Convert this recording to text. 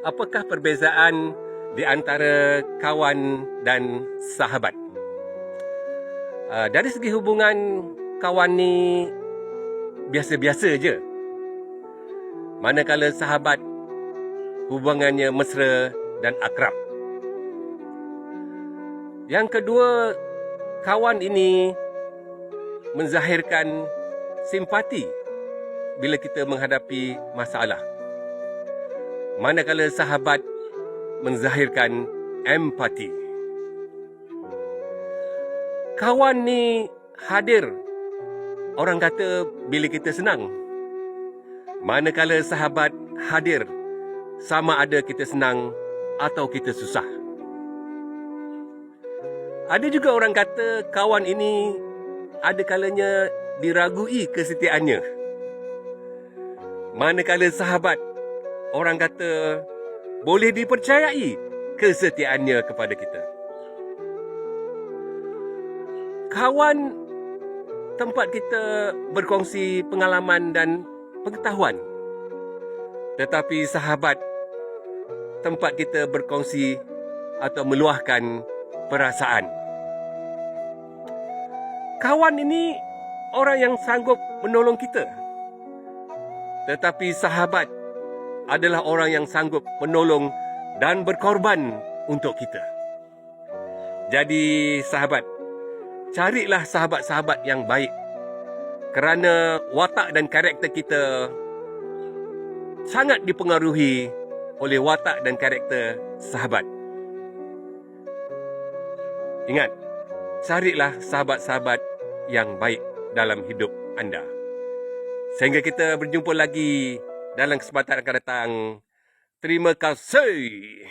Apakah perbezaan di antara kawan dan sahabat? Dari segi hubungan, kawan ni biasa-biasa je. Manakala sahabat, hubungannya mesra dan akrab. Yang kedua, kawan ini menzahirkan simpati bila kita menghadapi masalah. Manakala sahabat menzahirkan empati. Kawan ni hadir, orang kata, bila kita senang. Manakala sahabat hadir, sama ada kita senang atau kita susah. Ada juga orang kata kawan ini ada kalanya diragui kesetiaannya. Manakala sahabat, orang kata boleh dipercayai kesetiaannya kepada kita. Kawan tempat kita berkongsi pengalaman dan pengetahuan. Tetapi sahabat tempat kita berkongsi atau meluahkan perasaan. Kawan ini orang yang sanggup menolong kita. Tetapi sahabat adalah orang yang sanggup menolong dan berkorban untuk kita. Jadi sahabat, carilah sahabat-sahabat yang baik. Kerana watak dan karakter kita sangat dipengaruhi oleh watak dan karakter sahabat. Ingat, carilah sahabat-sahabat yang baik dalam hidup anda. Sehingga kita berjumpa lagi dalam kesempatan akan datang. Terima kasih.